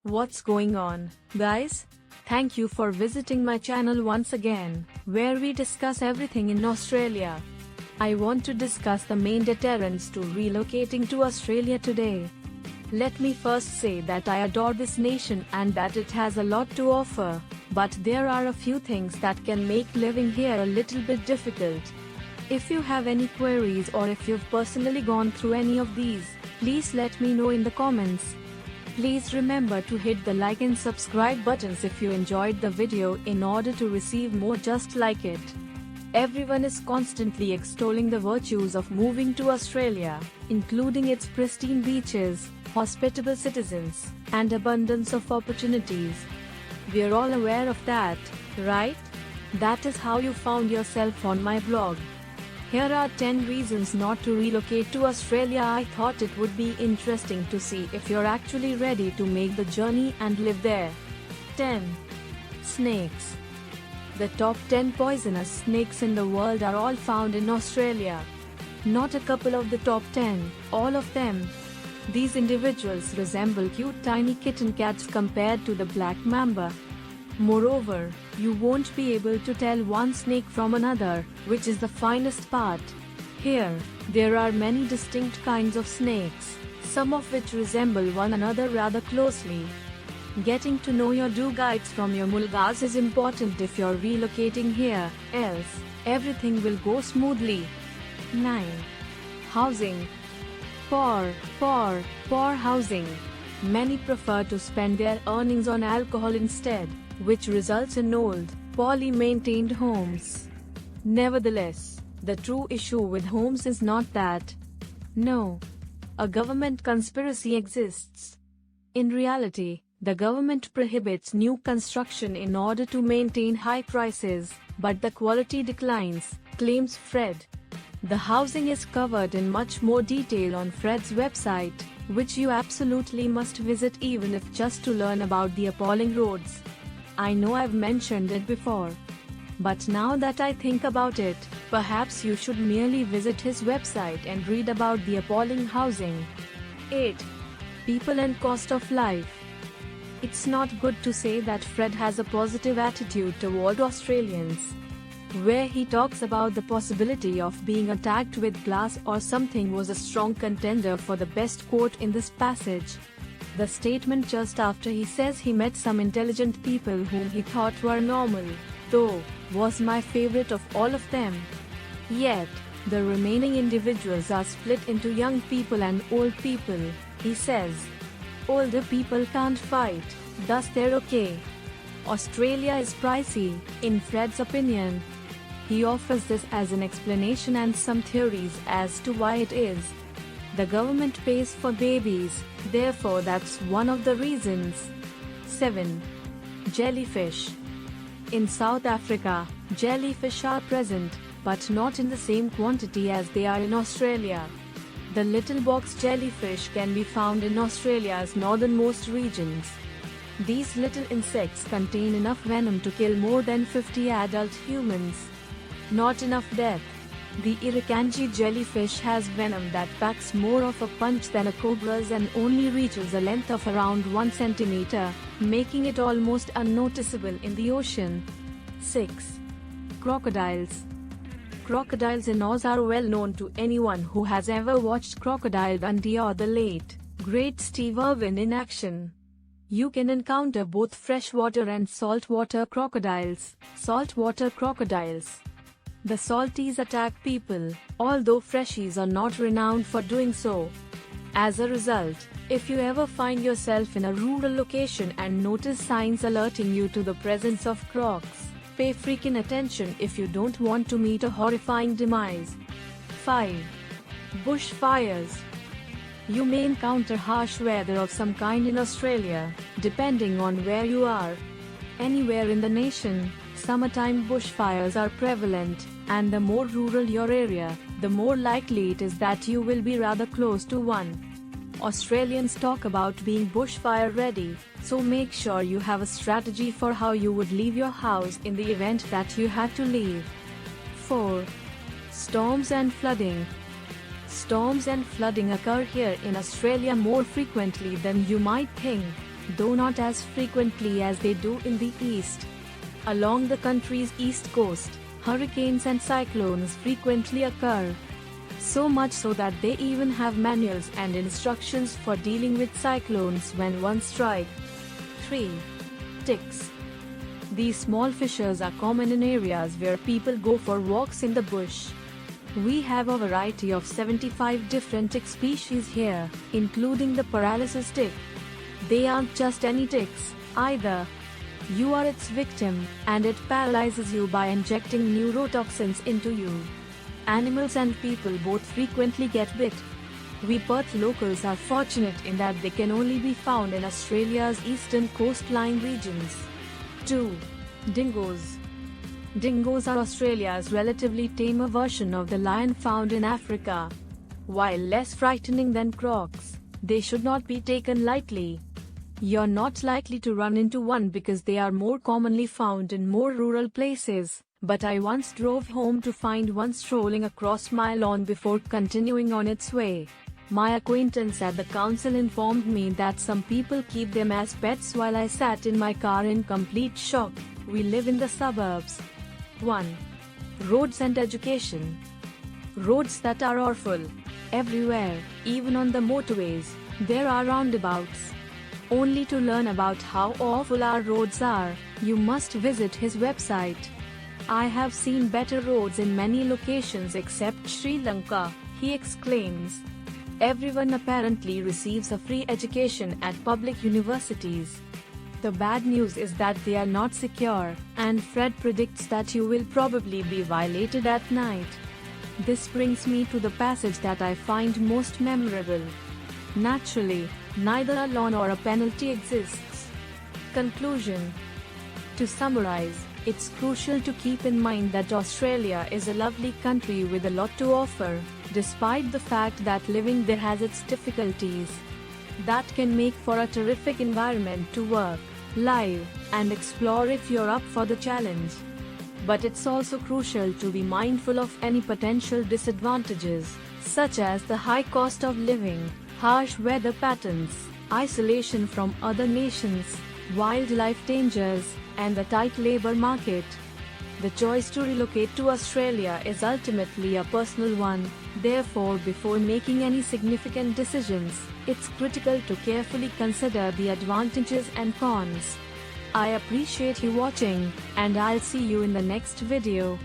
What's going on, guys? Thank you for visiting my channel once again, where we discuss everything in Australia. I want to discuss the main deterrents to relocating to Australia today. Let me first say that I adore this nation and that it has a lot to offer, but there are a few things that can make living here a little bit difficult. If you have any queries or if you've personally gone through any of these, please let me know in the comments. Please remember to hit the like and subscribe buttons if you enjoyed the video in order to receive more just like it. Everyone is constantly extolling the virtues of moving to Australia, including its pristine beaches, hospitable citizens, and abundance of opportunities. We're all aware of that, right? That is how you found yourself on my blog. Here are 10 reasons not to relocate to Australia. I thought it would be interesting to see if you're actually ready to make the journey and live there. 10. Snakes. The top 10 poisonous snakes in the world are all found in Australia. Not a couple of the top 10, all of them. These individuals resemble cute tiny kitten cats compared to the black mamba. Moreover, you won't be able to tell one snake from another, which is the finest part. Here, there are many distinct kinds of snakes, some of which resemble one another rather closely. Getting to know your guides from your mulgas is important if you're relocating here, else, everything will go smoothly. 9. Housing. Poor housing. Many prefer to spend their earnings on alcohol instead, which results in old, poorly maintained homes. Nevertheless, the true issue with homes is not that. No. A government conspiracy exists. In reality, the government prohibits new construction in order to maintain high prices, but the quality declines, claims Fred. The housing is covered in much more detail on Fred's website, which you absolutely must visit even if just to learn about the appalling roads. I know I've mentioned it before, but now that I think about it, perhaps you should merely visit his website and read about the appalling housing. 8. People and cost of life. It's not good to say that Fred has a positive attitude toward Australians. Where he talks about the possibility of being attacked with glass or something was a strong contender for the best quote in this passage. The statement just after he says he met some intelligent people whom he thought were normal, though, was my favorite of all of them. Yet, the remaining individuals are split into young people and old people, he says. Older people can't fight, thus they're okay. Australia is pricey, in Fred's opinion. He offers this as an explanation and some theories as to why it is. The government pays for babies, therefore that's one of the reasons. 7. Jellyfish. In South Africa, jellyfish are present, but not in the same quantity as they are in Australia. The little box jellyfish can be found in Australia's northernmost regions. These little insects contain enough venom to kill more than 50 adult humans. Not enough death. The Irukandji jellyfish has venom that packs more of a punch than a cobra's and only reaches a length of around 1 centimeter, making it almost unnoticeable in the ocean. 6. Crocodiles. Crocodiles in Oz are well known to anyone who has ever watched Crocodile Dundee or the late, great Steve Irwin in action. You can encounter both freshwater and saltwater crocodiles. The salties attack people, although freshies are not renowned for doing so. As a result, if you ever find yourself in a rural location and notice signs alerting you to the presence of crocs, pay freaking attention if you don't want to meet a horrifying demise. 5. Bushfires. You may encounter harsh weather of some kind in Australia, depending on where you are. Anywhere in the nation, summertime bushfires are prevalent, and the more rural your area, the more likely it is that you will be rather close to one. Australians talk about being bushfire ready, so make sure you have a strategy for how you would leave your house in the event that you had to leave. 4. Storms and flooding. Storms and flooding occur here in Australia more frequently than you might think. though not as frequently as they do in the east. Along the country's east coast, hurricanes and cyclones frequently occur. So much so that they even have manuals and instructions for dealing with cyclones when one strikes. 3. Ticks. These small fishers are common in areas where people go for walks in the bush. We have a variety of 75 different tick species here, including the paralysis tick. They aren't just any ticks, either. You are its victim, and it paralyzes you by injecting neurotoxins into you. Animals and people both frequently get bit. We Perth locals are fortunate in that they can only be found in Australia's eastern coastline regions. 2. Dingoes. Dingoes are Australia's relatively tamer version of the lion found in Africa. While less frightening than crocs, they should not be taken lightly. You're not likely to run into one because they are more commonly found in more rural places, but I once drove home to find one strolling across my lawn before continuing on its way. My acquaintance at the council informed me that some people keep them as pets while I sat in my car in complete shock. We live in the suburbs. 1. Roads and education. Roads that are awful. Everywhere, even on the motorways, there are roundabouts. Only to learn about how awful our roads are, you must visit his website. I have seen better roads in many locations except Sri Lanka, he exclaims. Everyone apparently receives a free education at public universities. The bad news is that they are not secure, and Fred predicts that you will probably be violated at night. This brings me to the passage that I find most memorable. Naturally, neither a law nor a penalty exists. Conclusion. To summarize, it's crucial to keep in mind that Australia is a lovely country with a lot to offer, despite the fact that living there has its difficulties. That can make for a terrific environment to work, live, and explore if you're up for the challenge. But it's also crucial to be mindful of any potential disadvantages, such as the high cost of living, harsh weather patterns, isolation from other nations, wildlife dangers, and the tight labor market. The choice to relocate to Australia is ultimately a personal one, therefore before making any significant decisions, it's critical to carefully consider the advantages and cons. I appreciate you watching, and I'll see you in the next video.